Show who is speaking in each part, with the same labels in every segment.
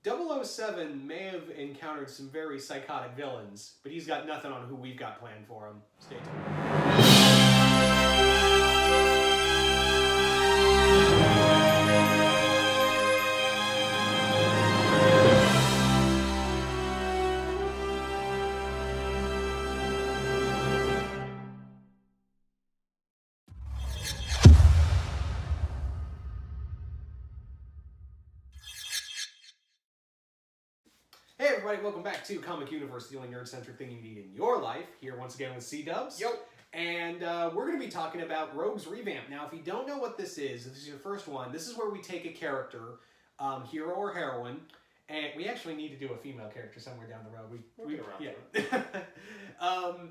Speaker 1: 007 may have encountered some very psychotic villains, but he's got nothing on who we've got planned for him. Stay tuned. Hey everybody, welcome back to Comic YOUniverse, the only nerd-centric thing you need in your life. Here once again with C-Dubs.
Speaker 2: Yo!
Speaker 1: And we're going to be talking about Rogue's Revamp. Now, if you don't know what this is your first one, this is where we take a character, hero or heroine, and we actually need to do a female character somewhere down the road.
Speaker 2: We'll get around to
Speaker 1: it.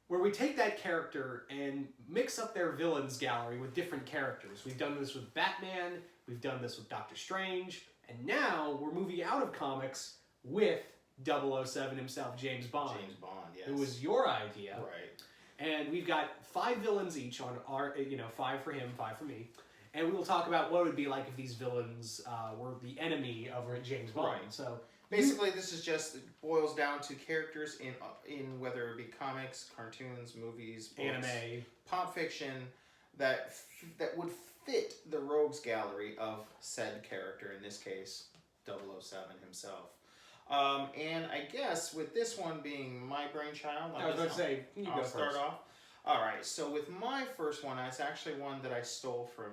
Speaker 1: Where we take that character and mix up their villains gallery with different characters. We've done this with Batman, we've done this with Doctor Strange, and now we're moving out of comics with 007 himself, James Bond.
Speaker 2: James Bond, yes.
Speaker 1: It was your idea.
Speaker 2: Right.
Speaker 1: And we've got 5 villains each on our, 5 for him, 5 for me. And we will talk about what it would be like if these villains were the enemy of James Bond.
Speaker 2: Right.
Speaker 1: So
Speaker 2: basically, this is just, it boils down to characters in whether it be comics, cartoons, movies, books,
Speaker 1: anime,
Speaker 2: pop fiction, that would fit the rogues gallery of said character, in this case, 007 himself. And I guess with this one being my brainchild,
Speaker 1: I was going to say, you
Speaker 2: I'll
Speaker 1: go
Speaker 2: start
Speaker 1: first.
Speaker 2: off. All right, so with my first one, it's actually one that I stole from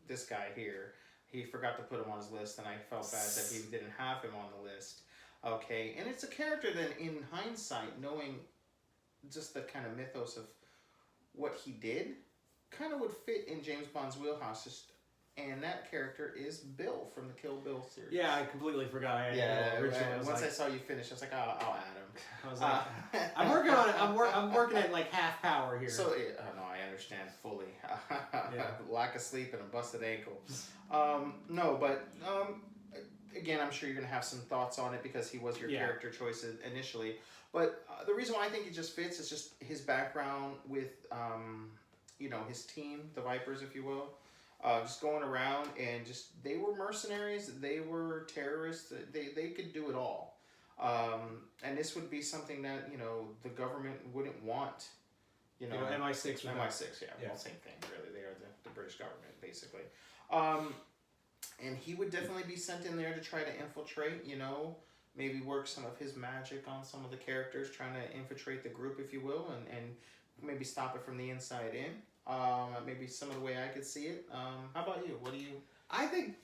Speaker 2: this guy here. He forgot to put him on his list, and I felt bad that he didn't have him on the list. Okay, and it's a character that, in hindsight, knowing just the kind of mythos of what he did, kind of would fit in James Bond's wheelhouse. And that character is Bill from the Kill Bill series.
Speaker 1: Yeah, I completely forgot I had originally.
Speaker 2: Once I saw you finish, I was like, I'll add him.
Speaker 1: I was like, I'm working on it. I'm working at like half power here.
Speaker 2: So, no, I understand fully. Lack of sleep and a busted ankle. Again, I'm sure you're going to have some thoughts on it because he was your character choice initially. But the reason why I think he just fits is just his background with, his team, the Vipers, if you will. Just going around and they were mercenaries, they were terrorists, they could do it all. And this would be something that, the government wouldn't want.
Speaker 1: MI6.
Speaker 2: MI6, yeah. Well, same thing, really. They are the British government, basically. And he would definitely be sent in there to try to infiltrate, maybe work some of his magic on some of the characters, trying to infiltrate the group, if you will, and maybe stop it from the inside in. Maybe some of the way I could see it. How about you? What do you...
Speaker 1: I think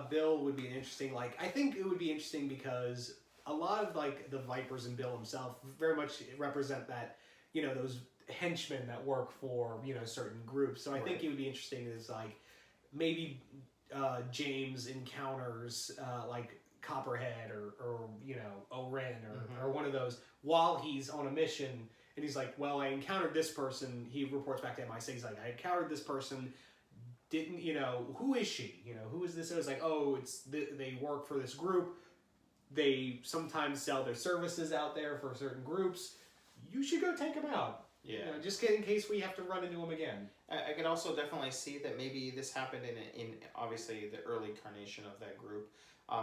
Speaker 1: Bill would be interesting. I think it would be interesting because a lot of, the Vipers and Bill himself very much represent that, those henchmen that work for, certain groups. So I think it would be interesting is, maybe James encounters, Copperhead or Oren or one of those while he's on a mission. And he's like, well, I encountered this person. He reports back to MI6. He's like, I encountered this person. Didn't, who is she? Who is this? It was like, oh, they work for this group. They sometimes sell their services out there for certain groups. You should go take them out.
Speaker 2: Yeah.
Speaker 1: Just in case we have to run into them again.
Speaker 2: I could also definitely see that maybe this happened in obviously the early incarnation of that group.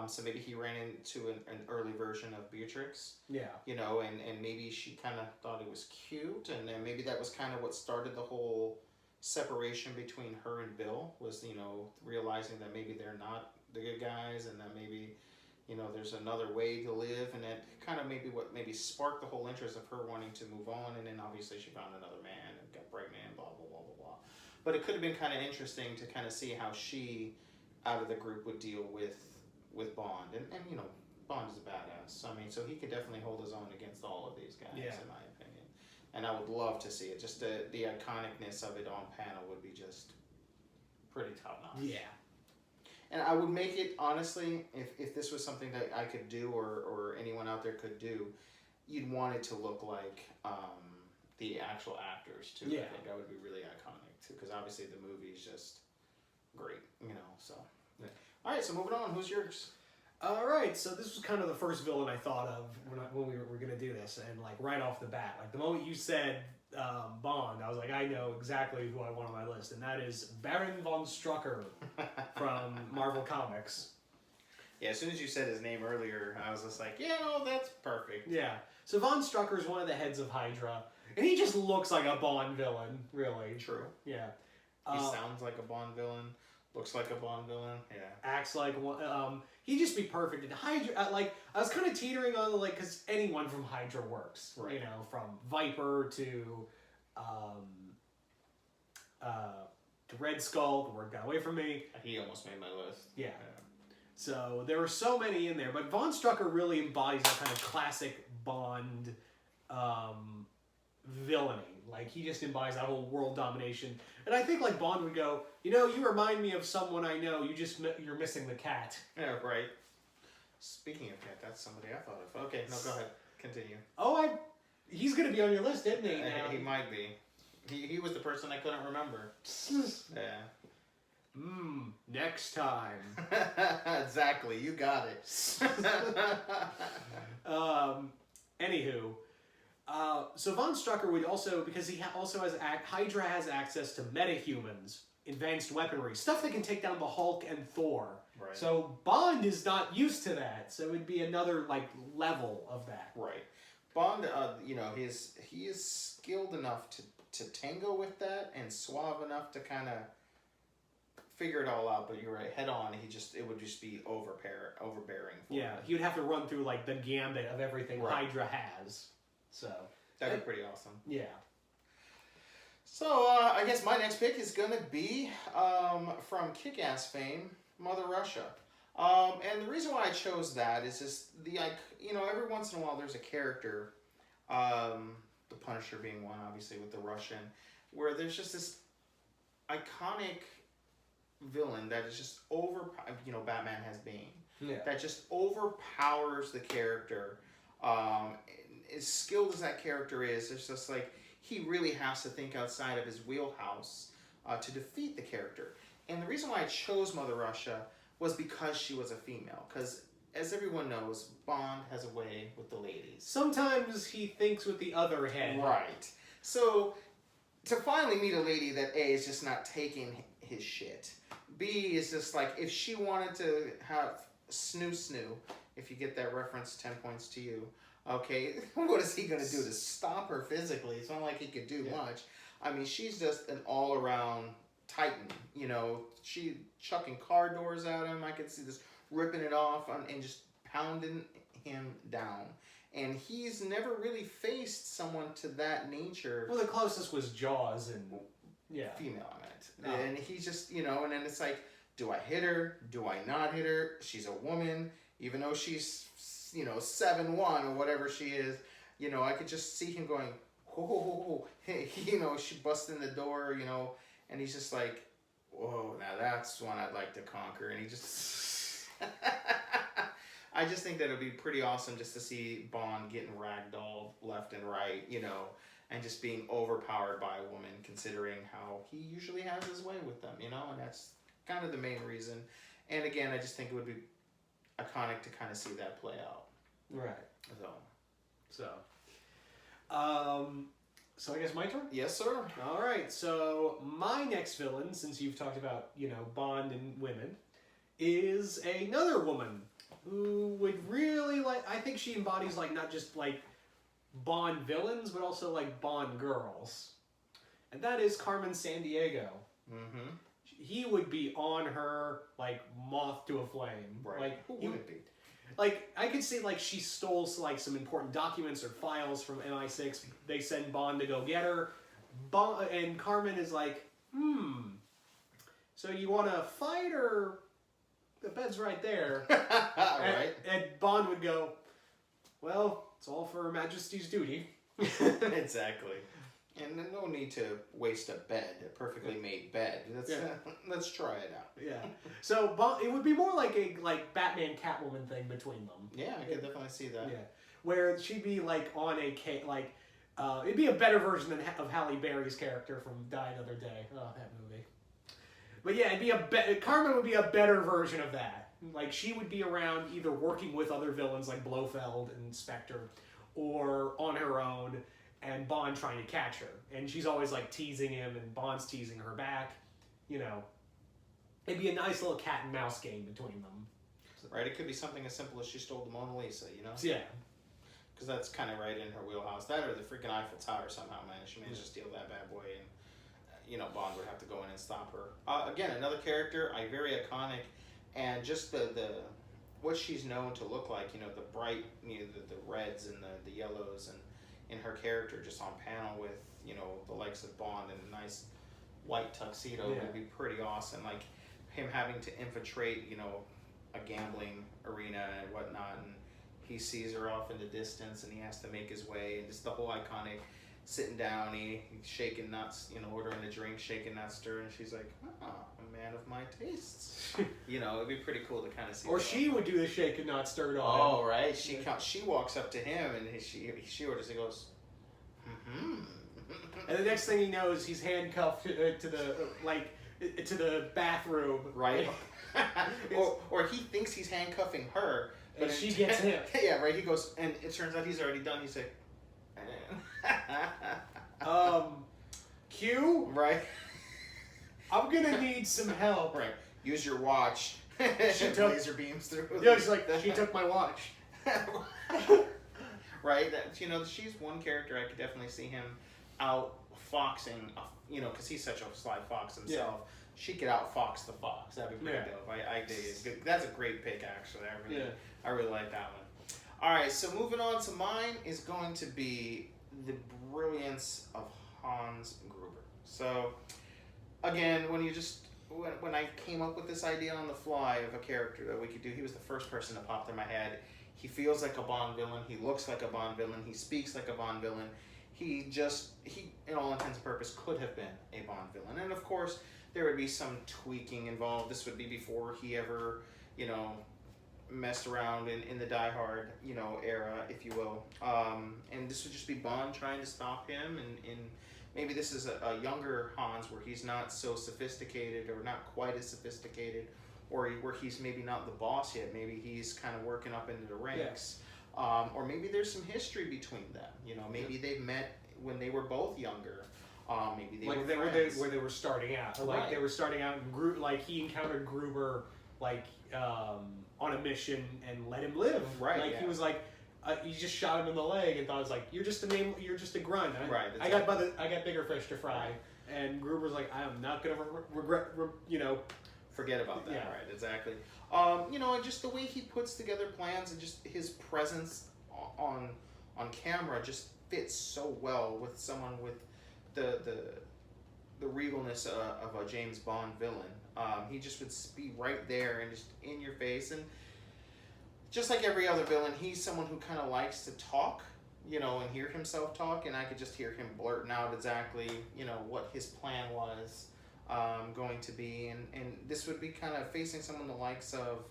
Speaker 2: So maybe he ran into an early version of Beatrix.
Speaker 1: Yeah.
Speaker 2: And maybe she kind of thought it was cute, and then maybe that was kind of what started the whole separation between her and Bill, was, realizing that maybe they're not the good guys, and that maybe, there's another way to live, and that kind of maybe sparked the whole interest of her wanting to move on, and then obviously she found another man and got pregnant, blah, blah, blah, blah, blah. But it could have been kind of interesting to kind of see how she, out of the group, would deal with Bond, and Bond is a badass. I mean, so he could definitely hold his own against all of these guys, in my opinion. And I would love to see it. Just the iconicness of it on panel would be just pretty top notch. Yeah. And I would make it, honestly, if this was something that I could do or anyone out there could do, you'd want it to look like the actual actors too.
Speaker 1: Yeah.
Speaker 2: I think that would be really iconic too, because obviously the movie is just great, so. Yeah. All right, so moving on. Who's yours?
Speaker 1: All right, so this was kind of the first villain I thought of when we were going to do this, and right off the bat, the moment you said Bond, I was like, I know exactly who I want on my list, and that is Baron von Strucker from Marvel Comics.
Speaker 2: Yeah, as soon as you said his name earlier, I was just like, yeah, no, that's perfect.
Speaker 1: Yeah. So Von Strucker is one of the heads of Hydra, and he just looks like a Bond villain, really.
Speaker 2: True.
Speaker 1: Yeah.
Speaker 2: He sounds like a Bond villain, looks like a Bond villain, yeah.
Speaker 1: Acts like one. He'd just be perfect in Hydra. Like, I was kind of teetering on, like, because anyone from Hydra works.
Speaker 2: Right.
Speaker 1: You know, from Viper to Red Skull. The word got away from me.
Speaker 2: He almost made my list.
Speaker 1: Yeah. So there were so many in there, but Von Strucker really embodies that kind of classic Bond villainy. Like, he just embodies that whole world domination. And I think, like, Bond would go, you know, you remind me of someone I know. You're missing the cat.
Speaker 2: Yeah, right. Speaking of cat, that's somebody I thought of. Okay, no, go ahead. Continue.
Speaker 1: Oh, he's going to be on your list, isn't he?
Speaker 2: He might be. He was the person I couldn't remember. Yeah.
Speaker 1: Next time.
Speaker 2: Exactly, you got it.
Speaker 1: Anywho, so Von Strucker would also, because he also has, Hydra has access to metahumans, advanced weaponry, stuff that can take down the Hulk and Thor.
Speaker 2: Right.
Speaker 1: So Bond is not used to that, so it'd be another, like, level of that.
Speaker 2: Right. Bond, you know, he is skilled enough to tango with that and suave enough to kind of figure it all out, but you're right, head on, it would just be overbearing for him.
Speaker 1: He would have to run through, like, the gambit of everything
Speaker 2: Right.
Speaker 1: Hydra has. So
Speaker 2: That'd be pretty awesome.
Speaker 1: yeah.
Speaker 2: So, I guess my next pick is going to be from Kick-Ass fame, Mother Russia. And the reason why I chose that is just you know, every once in a while there's a character, the Punisher being one, obviously, with the Russian, where there's just this iconic villain that is just you know, Batman has Bane.
Speaker 1: Yeah.
Speaker 2: That just overpowers the character. As skilled as that character is, it's just like he really has to think outside of his wheelhouse to defeat the character. And the reason why I chose Mother Russia was because she was a female. Because, as everyone knows, Bond has a way with the ladies.
Speaker 1: Sometimes he thinks with the other head.
Speaker 2: Right. So, to finally meet a lady that A, is just not taking his shit. B, is just like, if she wanted to have snoo, if you get that reference, 10 points to you. Okay, what is he going to do to stop her physically? It's not like he could do much. I mean, she's just an all-around titan, you know. She chucking car doors at him. I could see this ripping it off and just pounding him down. And he's never really faced someone to that nature.
Speaker 1: Well, the closest was Jaws and
Speaker 2: female, I meant. And he's just, you know, and then it's like, do I hit her? Do I not hit her? She's a woman, even though she's, you know, 7'1" or whatever she is. You know, I could just see him going, whoa, hey, you know, she busts in the door, you know, and he's just like, whoa, now that's one I'd like to conquer. And he just... I just think that it would be pretty awesome just to see Bond getting ragdolled left and right, you know, and just being overpowered by a woman, considering how he usually has his way with them, you know, and that's kind of the main reason. And again, I just think it would be iconic to kind of see that play out.
Speaker 1: Right.
Speaker 2: So
Speaker 1: I guess my turn?
Speaker 2: Yes, sir.
Speaker 1: All right. So my next villain, since you've talked about, you know, Bond and women, is another woman who would really I think she embodies, like, not just, like, Bond villains, but also, like, Bond girls. And that is Carmen Sandiego.
Speaker 2: Mm-hmm.
Speaker 1: He would be on her, like, moth to a flame.
Speaker 2: Right.
Speaker 1: Like,
Speaker 2: who would it be?
Speaker 1: Like, I could say, like, she stole, like, some important documents or files from MI6. They send Bond to go get her. And Carmen is like, so you want to fight, or the bed's right there?
Speaker 2: Right.
Speaker 1: And Bond would go, well, it's all for Her Majesty's duty.
Speaker 2: Exactly. And no need to waste a perfectly made bed. Let's try it out.
Speaker 1: Yeah. So it would be more like a Batman Catwoman thing between them.
Speaker 2: Yeah, I could definitely see that.
Speaker 1: Yeah. Where she'd be like on it'd be a better version of Halle Berry's character from Die Another Day. Oh, that movie. But yeah, Carmen would be a better version of that. Like, she would be around either working with other villains like Blofeld and Spectre, or on her own, and Bond trying to catch her. And she's always, like, teasing him, and Bond's teasing her back. You know, it'd be a nice little cat and mouse game between them.
Speaker 2: Right? It could be something as simple as she stole the Mona Lisa, you know?
Speaker 1: Yeah.
Speaker 2: Because that's kind of right in her wheelhouse. That or the freaking Eiffel Tower somehow, man. She managed to steal that bad boy, and Bond would have to go in and stop her. Again, another character, very iconic, and just the what she's known to look like. The bright, the reds and the yellows, and in her character just on panel with the likes of Bond in a nice white tuxedo would be pretty awesome. Like him having to infiltrate, a gambling arena and whatnot, and he sees her off in the distance, and he has to make his way, and just the whole iconic sitting down, he's shaking nuts, ordering a drink, shaking not stirring, and she's like, a man of my tastes. It'd be pretty cool to kind of see.
Speaker 1: Or she would do the shake and not stir on him.
Speaker 2: Oh, right. She walks up to him, and she orders. He goes,
Speaker 1: And the next thing he knows, he's handcuffed to the bathroom.
Speaker 2: Right. or he thinks he's handcuffing her, but
Speaker 1: and she gets him.
Speaker 2: Yeah, right. He goes, and it turns out he's already done. He's like,
Speaker 1: Q?
Speaker 2: Right.
Speaker 1: I'm gonna need some help.
Speaker 2: Right. Use your watch.
Speaker 1: She took
Speaker 2: laser beams through.
Speaker 1: Yeah, she's like, she took my watch.
Speaker 2: Right. She's one character I could definitely see him outfoxing. Because he's such a sly fox himself. Yeah. She could outfox the fox. That'd be pretty dope. I dig it. That's a great pick, actually. I really like that one. All right. So moving on to mine is going to be the brilliance of Hans Gruber. So again, when I came up with this idea on the fly of a character that we could do, he was the first person that popped in my head. He feels like a Bond villain. He looks like a Bond villain. He speaks like a Bond villain. He, in all intents and purposes, could have been a Bond villain. And of course, there would be some tweaking involved. This would be before he ever, messed around in the Die Hard, era, if you will. And this would just be Bond trying to stop him, and maybe this is a younger Hans where he's not so sophisticated or not quite as sophisticated, or where he's maybe not the boss yet. Maybe he's kind of working up into the ranks. Yeah. Or maybe there's some history between them. Maybe they've met when they were both younger. Maybe they were friends.
Speaker 1: Where they were starting out. Or like they were starting out, and he encountered Gruber on a mission and let him live.
Speaker 2: Right.
Speaker 1: He was like, he just shot him in the leg and thought, it was like, you're just a grunt.
Speaker 2: Right.
Speaker 1: I got bigger fish to fry. Right. And Gruber's like, I am not gonna regret.
Speaker 2: Forget about that.
Speaker 1: Yeah.
Speaker 2: Right. Exactly. And just the way he puts together plans and just his presence on camera just fits so well with someone with the regalness of a James Bond villain. He just would be right there and just in your face, and just like every other villain, he's someone who kind of likes to talk, and hear himself talk, and I could just hear him blurting out exactly, what his plan was going to be, and this would be kind of facing someone the likes of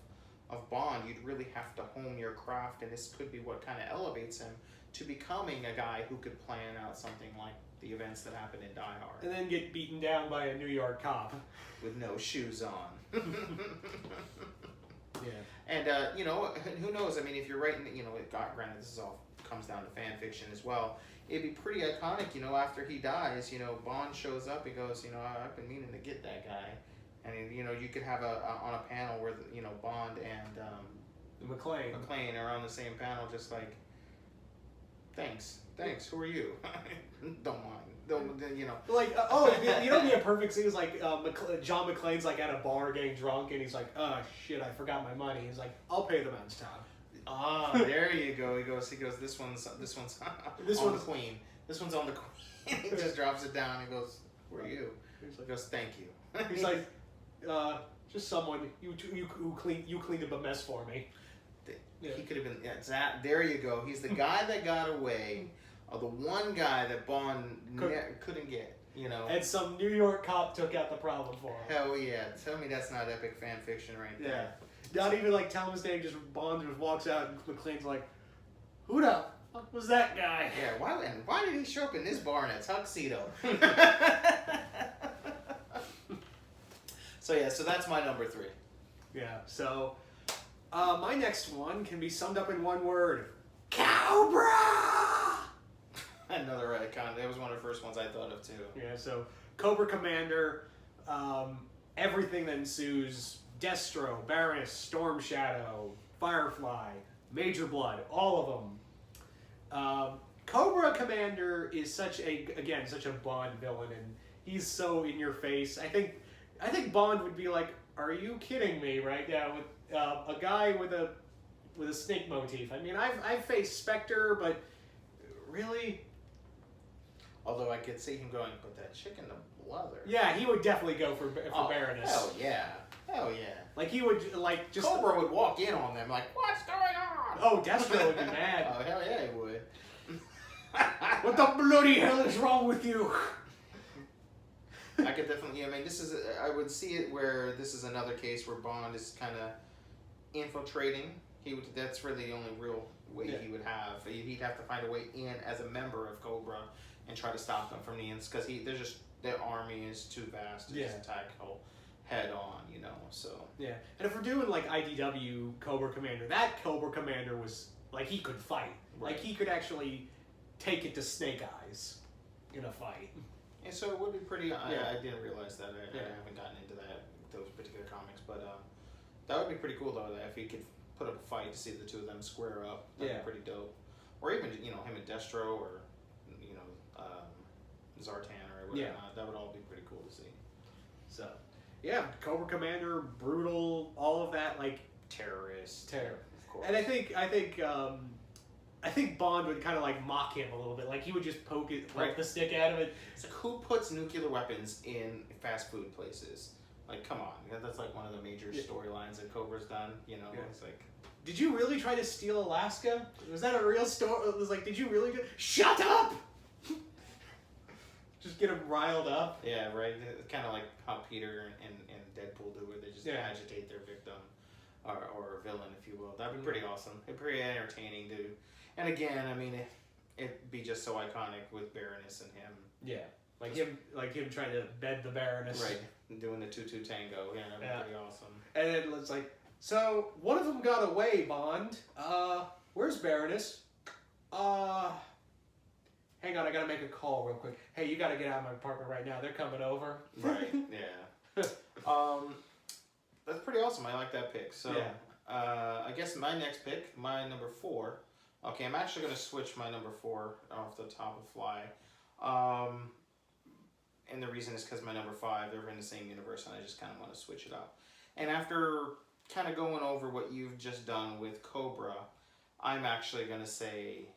Speaker 2: Bond. You'd really have to hone your craft, and this could be what kind of elevates him to becoming a guy who could plan out something like the events that happened in Die Hard.
Speaker 1: And then get beaten down by a New York cop.
Speaker 2: With no shoes on.
Speaker 1: Yeah.
Speaker 2: And, who knows? I mean, if you're writing, granted, this is all comes down to fan fiction as well. It'd be pretty iconic, after he dies, Bond shows up, he goes, I've been meaning to get that guy. And, you could have on a panel where, Bond and McClane are on the same panel, just like, thanks, who are you? Don't mind.
Speaker 1: Like, it'd be a perfect scene. It's like John McClane's like at a bar getting drunk, and he's like, oh shit, I forgot my money. He's like, I'll pay the man's tab.
Speaker 2: There you go. He goes, this one's on the Queen. This one's on the Queen. He just drops it down and goes, who are you? He goes, thank you.
Speaker 1: He's like, just someone, you cleaned up a mess for me.
Speaker 2: He could have been, there you go. He's the guy that got away. The one guy that Bond couldn't get,
Speaker 1: And some New York cop took out the problem for him.
Speaker 2: Hell yeah. Tell me that's not epic fan fiction right there.
Speaker 1: Not even like tell him his name, just Bond just walks out and McClane's like, who the fuck was that guy?
Speaker 2: Yeah, why did he show up in this bar in a tuxedo? So that's my number 3.
Speaker 1: Yeah, so my next one can be summed up in one word. Cobra!
Speaker 2: Another icon. That was one of the first ones I thought of too.
Speaker 1: Yeah, so Cobra Commander, everything that ensues Destro, Baroness, Storm Shadow, Firefly, Major Blood, all of them. Cobra Commander is such a Bond villain, and he's so in your face. I think Bond would be like, "Are you kidding me right now with a guy with a snake motif?" I mean, I've faced Spectre, but really.
Speaker 2: Although I could see him going, "Put that chick in the leather."
Speaker 1: Yeah, he would definitely go for Baroness.
Speaker 2: Hell yeah. Hell yeah.
Speaker 1: Like he would like just
Speaker 2: Cobra would walk in on them like, "What's going on?"
Speaker 1: Oh, Destro would be mad.
Speaker 2: Oh hell yeah, he would.
Speaker 1: What the bloody hell is wrong with you?
Speaker 2: I could definitely. I mean, I would see it where this is another case where Bond is kind of infiltrating. That's really the only real way he would have. He'd have to find a way in as a member of Cobra and try to stop them from the ends, because their army is too vast to just attack head on, you know. So
Speaker 1: yeah, and if we're doing like IDW Cobra Commander, that Cobra Commander was like he could fight, like he could actually take it to Snake Eyes in a fight.
Speaker 2: And so it would be pretty. I didn't realize that. I haven't gotten into those particular comics, but that would be pretty cool though. That if he could put up a fight to see the two of them square up, that'd be pretty dope. Or even him and Destro, or Zartan or whatever. That would all be pretty cool to see.
Speaker 1: So yeah, Cobra Commander, brutal, all of that, like
Speaker 2: terrorist,
Speaker 1: of course. And I think Bond would kind of like mock him a little bit, like he would just poke the stick out of it.
Speaker 2: It's like, who puts nuclear weapons in fast food places? Like, come on, that's like one of the major storylines that Cobra's done. You know, it's like,
Speaker 1: did you really try to steal Alaska? Was that a real story? It was like, did you really shut up? Just get him riled up.
Speaker 2: Yeah, right. It's kind of like how Peter and Deadpool do, where they just agitate their victim or villain, if you will. That'd be pretty awesome. It'd be pretty entertaining, dude. And again, I mean, it'd be just so iconic with Baroness and him.
Speaker 1: Yeah, like him trying to bed the Baroness.
Speaker 2: Right, doing the 2-2 tango. Yeah, that'd be pretty awesome.
Speaker 1: And then it's like, so one of them got away, Bond. Where's Baroness? Hang on, I gotta make a call real quick. Hey, you gotta get out of my apartment right now. They're coming over.
Speaker 2: Right. Yeah. That's pretty awesome. I like that pick. So, I guess my next pick, my number 4. Okay, I'm actually gonna switch my number 4 off the top of Fly. And the reason is because my number 5, they're in the same universe, and I just kind of want to switch it up. And after kind of going over what you've just done with Cobra, I'm actually gonna say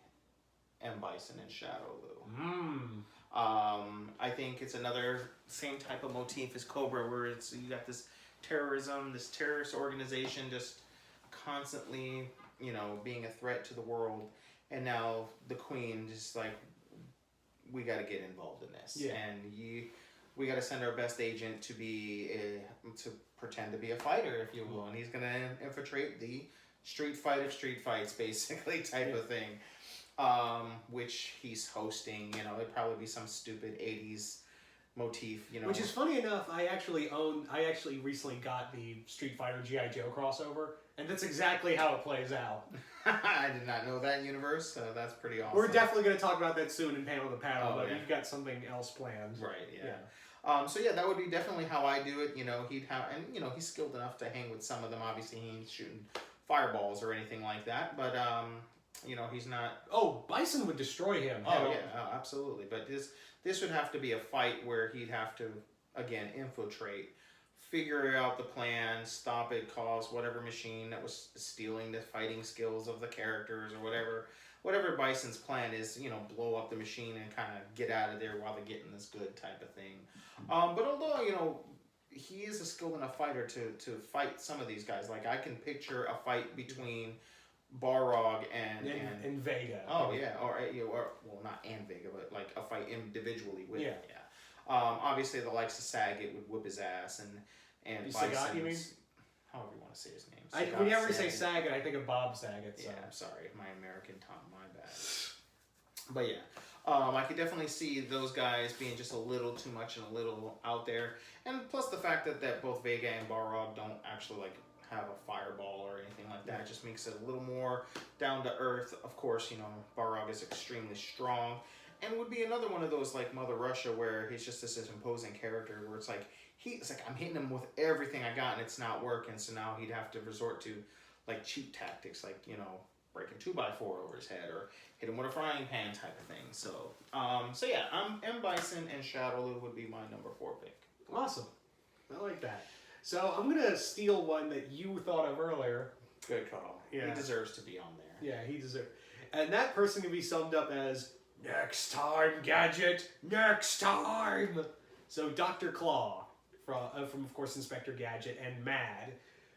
Speaker 2: M. Bison and Shadow Lou. I think it's another same type of motif as Cobra, where you got this terrorism, this terrorist organization just constantly, being a threat to the world, and now the Queen just like, we got to get involved in this, and we got to send our best agent to to pretend to be a fighter, if you will, and he's gonna infiltrate the street fight of street fights, basically, type of thing. Which he's hosting, it'd probably be some stupid 80s motif,
Speaker 1: Which is funny enough, I actually recently got the Street Fighter G.I. Joe crossover, and that's exactly how it plays out.
Speaker 2: I did not know that universe, so that's pretty awesome.
Speaker 1: We're definitely going to talk about that soon in Panel to Panel, but we've got something else planned.
Speaker 2: Right, yeah. So yeah, that would be definitely how I do it, he'd have, and he's skilled enough to hang with some of them. Obviously, he ain't shooting fireballs or anything like that, but he's not.
Speaker 1: Oh, Bison would destroy him.
Speaker 2: Oh yeah, absolutely. But this would have to be a fight where he'd have to again infiltrate, figure out the plan, stop it, cause whatever machine that was stealing the fighting skills of the characters or whatever Bison's plan is. Blow up the machine and kind of get out of there while they're getting this good type of thing. But although he is a skilled enough fighter to fight some of these guys. Like I can picture a fight between Balrog and
Speaker 1: Vega.
Speaker 2: Oh yeah, or well, not and Vega, but like a fight individually with obviously the likes of Saget would whoop his ass, and
Speaker 1: Sagat, you mean?
Speaker 2: However you want to say his name.
Speaker 1: Whenever you say Saget, I think of Bob Saget. So.
Speaker 2: Yeah, I'm sorry, my American tongue, my bad. But yeah, I could definitely see those guys being just a little too much and a little out there, and plus the fact that both Vega and Balrog don't actually have a fireball or anything like that. It just makes it a little more down to earth. Of course, Balrog is extremely strong, And would be another one of those like Mother Russia where he's just this imposing character where it's like I'm hitting him with everything I got and it's not working, so now he'd have to resort to like cheap tactics, like, you know, break a 2x4 over his head or hit him with a frying pan type of thing. So so yeah, M. Bison and Shadowloo would be my number 4 pick.
Speaker 1: Awesome. I like that. So I'm gonna steal one that you thought of earlier.
Speaker 2: Good call.
Speaker 1: Yeah.
Speaker 2: He deserves to be on there.
Speaker 1: Yeah, he deserves. And that person can be summed up as next time, Gadget, next time. So Dr. Claw from of course Inspector Gadget and Mad.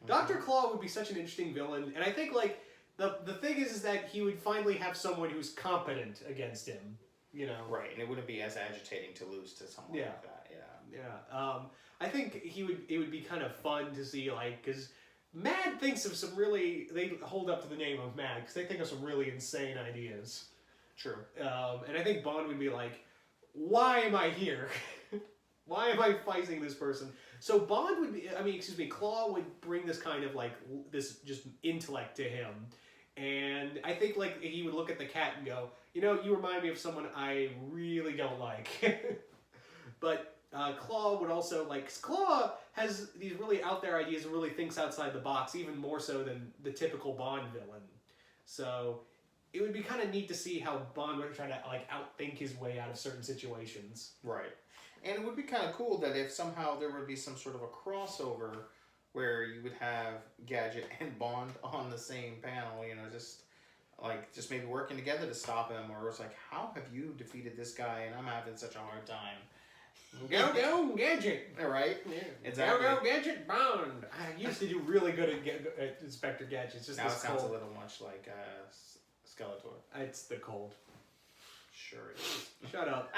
Speaker 1: Dr. Claw would be such an interesting villain, and I think like the thing is that he would finally have someone who's competent against him. You know.
Speaker 2: Right, and it wouldn't be as agitating to lose to someone like that. Yeah.
Speaker 1: Yeah. I think it would be kind of fun to see, like, because Mad thinks of some really, they hold up to the name of Mad because they think of some really insane ideas.
Speaker 2: True.
Speaker 1: And I think Bond would be like, why am I here? Why am I fighting this person? So Bond would be, Claw would bring this kind of like, this just intellect to him. And I think like he would look at the cat and go, you know, you remind me of someone I really don't like. But Claw would also, like, Claw has these really out there ideas and really thinks outside the box, even more so than the typical Bond villain. So it would be kind of neat to see how Bond would try to, like, outthink his way out of certain situations.
Speaker 2: Right. And it would be kind of cool that if somehow there would be some sort of a crossover where you would have Gadget and Bond on the same panel, you know, just maybe working together to stop him, or it's like, how have you defeated this guy and I'm having such a hard time?
Speaker 1: Go, Gadget!
Speaker 2: All right?
Speaker 1: Yeah.
Speaker 2: Exactly.
Speaker 1: Go, Gadget, Bond! I used to do really good at Inspector Gadget. It's just
Speaker 2: now it
Speaker 1: this
Speaker 2: sounds
Speaker 1: cold.
Speaker 2: a little much like Skeletor.
Speaker 1: It's the cold.
Speaker 2: Sure it is.
Speaker 1: Shut up.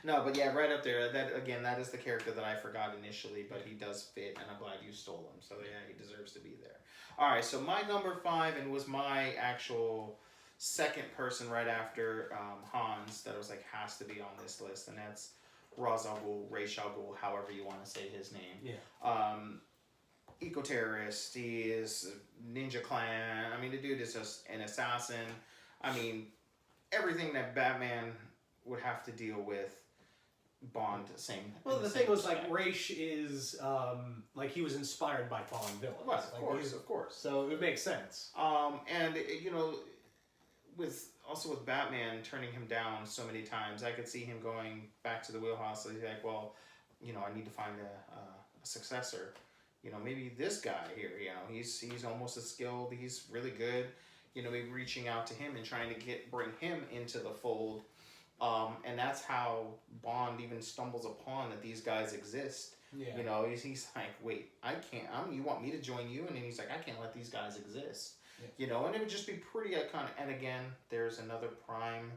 Speaker 2: No, but yeah, right up there. That is the character that I forgot initially, but he does fit, and I'm glad you stole him. So yeah, he deserves to be there. All right, so my number 5, and was my actual second person right after Hans that I was like has to be on this list, and that's Ra's al Ghul, Ra's al Ghul, however you want to say his name.
Speaker 1: Yeah.
Speaker 2: Eco-terrorist, he is ninja clan. I mean, the dude is just an assassin. I mean, everything that Batman would have to deal with, Bond, same.
Speaker 1: Well, the thing was, like, Ra's is, like, he was inspired by Bond villains.
Speaker 2: Well,
Speaker 1: like,
Speaker 2: of course.
Speaker 1: So it makes sense.
Speaker 2: And, you know, with Batman turning him down so many times, I could see him going back to the wheelhouse. So he's like, well, you know, I need to find a successor. You know, maybe this guy here, you know, he's almost as skilled. He's really good. You know, maybe reaching out to him and trying to bring him into the fold. And that's how Bond even stumbles upon that these guys exist.
Speaker 1: Yeah.
Speaker 2: You know, he's like, wait, I can't, you want me to join you? And then he's like, I can't let these guys exist. Yeah. You know, and it would just be pretty iconic. And again, there's another prime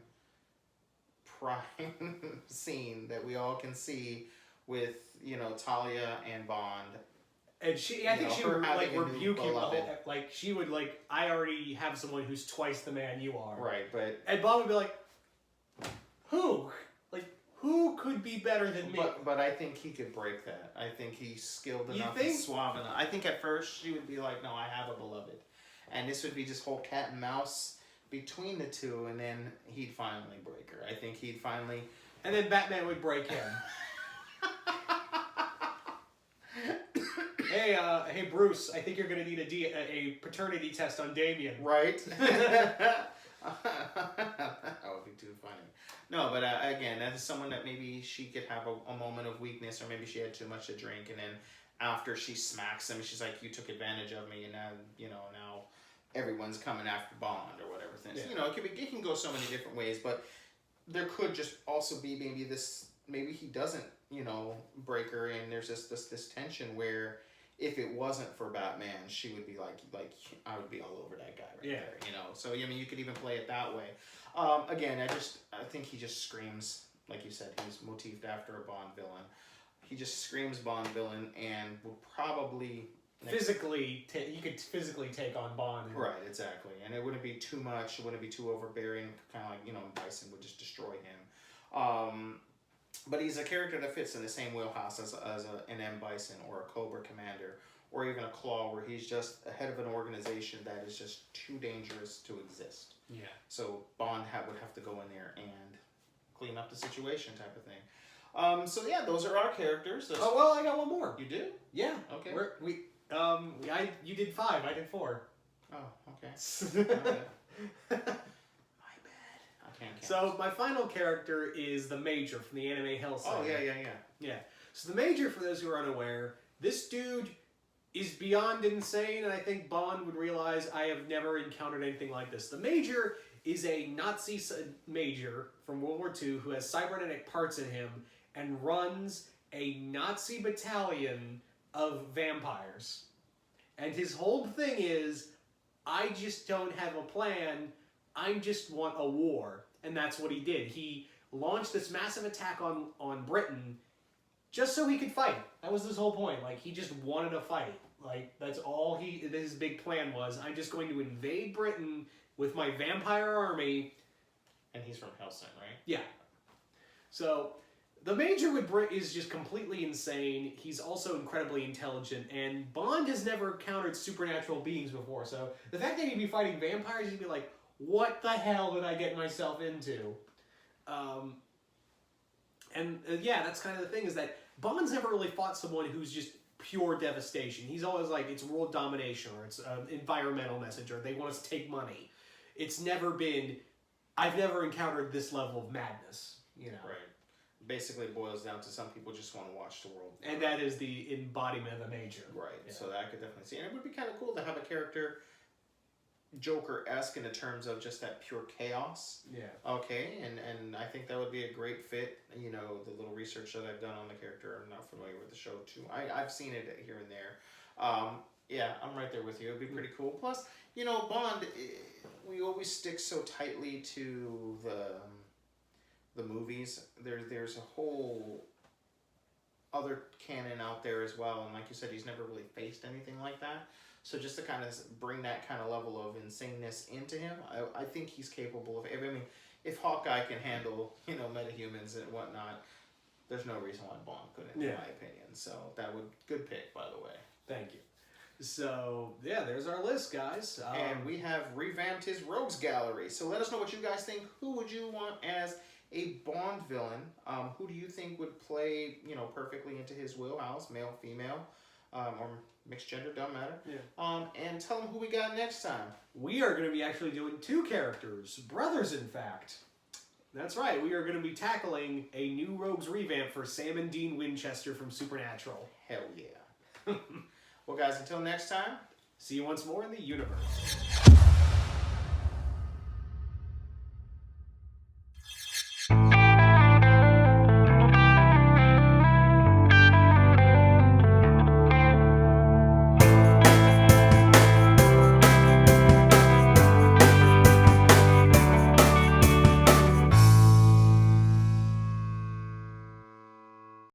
Speaker 2: scene that we all can see with, you know, Talia and Bond.
Speaker 1: And I think she would, like, rebuke him the whole, like, she would, like, I already have someone who's twice the man you are.
Speaker 2: Right, but...
Speaker 1: And Bond would be like, who? Like, who could be better than me?
Speaker 2: But I think he could break that. I think he's skilled enough and suave enough. I think at first she would be like, no, I have a beloved. And this would be just whole cat and mouse between the two, and then he'd finally break her. I think he'd finally...
Speaker 1: And then Batman would break him. Hey, Bruce, I think you're going to need a paternity test on Damien.
Speaker 2: Right? That would be too funny. No, but again, that's someone that maybe she could have a moment of weakness, or maybe she had too much to drink, and then after she smacks him, she's like, you took advantage of me, and now, you know, now everyone's coming after Bond, or whatever things. Yeah. You know, it can go so many different ways, but there could just also be maybe he doesn't, you know, break her, and there's this tension where if it wasn't for Batman, she would be like I would be all over that guy there, you know. So, I mean, you could even play it that way. Again, I think he just screams, like you said, he's motifed after a Bond villain. He just screams Bond villain and would probably...
Speaker 1: you could physically take on Bond.
Speaker 2: Right, exactly. And it wouldn't be too much, it wouldn't be too overbearing, kind of like, you know, Bison would just destroy him. But he's a character that fits in the same wheelhouse as an M. Bison or a Cobra Commander, or even a Claw, where he's just a head of an organization that is just too dangerous to exist.
Speaker 1: Yeah.
Speaker 2: So Bond would have to go in there and clean up the situation type of thing. So yeah, those are our characters.
Speaker 1: Oh well, I got one more.
Speaker 2: You do?
Speaker 1: Yeah.
Speaker 2: Okay.
Speaker 1: You did 5. I did 4.
Speaker 2: Oh, okay. Okay. My bad. I can't count.
Speaker 1: So my final character is the Major from the anime Hellsing.
Speaker 2: Oh yeah.
Speaker 1: Yeah. So the Major, for those who are unaware, this dude is beyond insane, and I think Bond would realize I have never encountered anything like this. The Major is a Nazi major from World War II who has cybernetic parts in him and runs a Nazi battalion of vampires. And his whole thing is, I just don't have a plan, I just want a war. And that's what he did. He launched this massive attack on Britain just so he could fight. That was his whole point. Like, he just wanted to fight. Like, that's all his big plan was. I'm just going to invade Britain with my vampire army.
Speaker 2: And he's from Hellsing, right?
Speaker 1: Yeah. So, the Major is just completely insane. He's also incredibly intelligent, and Bond has never encountered supernatural beings before, so the fact that he'd be fighting vampires, he'd be like, what the hell did I get myself into? Yeah, that's kind of the thing, is that Bond's never really fought someone who's just pure devastation. He's always like, it's world domination, or it's an environmental message, or they want us to take money. It's never been, I've never encountered this level of madness, you know?
Speaker 2: Right. Basically boils down to some people just want to watch the world.
Speaker 1: And that is the embodiment of the Major.
Speaker 2: Right.
Speaker 1: Yeah.
Speaker 2: So that I could definitely see. And it would be kind of cool to have a character Joker-esque in the terms of just that pure chaos.
Speaker 1: Yeah.
Speaker 2: Okay, and I think that would be a great fit. You know, the little research that I've done on the character, I'm not familiar with the show too. I've seen it here and there. Yeah, I'm right there with you. It'd be pretty cool. Plus, you know, Bond, we always stick so tightly to the movies. There's a whole other canon out there as well, and like you said, he's never really faced anything like that. So just to kind of bring that kind of level of insaneness into him, I think he's capable of. I mean, if Hawkeye can handle, you know, metahumans and whatnot, there's no reason why Bond couldn't, in my opinion. So that would good pick, by the way.
Speaker 1: Thank you. So yeah, there's our list, guys.
Speaker 2: And we have revamped his rogues gallery. So let us know what you guys think. Who would you want as a Bond villain? Who do you think would play, you know, perfectly into his wheelhouse, male, female, or mixed gender, don't matter.
Speaker 1: Yeah.
Speaker 2: And tell them who we got next time.
Speaker 1: We are going to be actually doing 2 characters, brothers, in fact. That's right. We are going to be tackling a new Rogues revamp for Sam and Dean Winchester from Supernatural.
Speaker 2: Hell yeah. Well, guys, until next time.
Speaker 1: See you once more in the universe.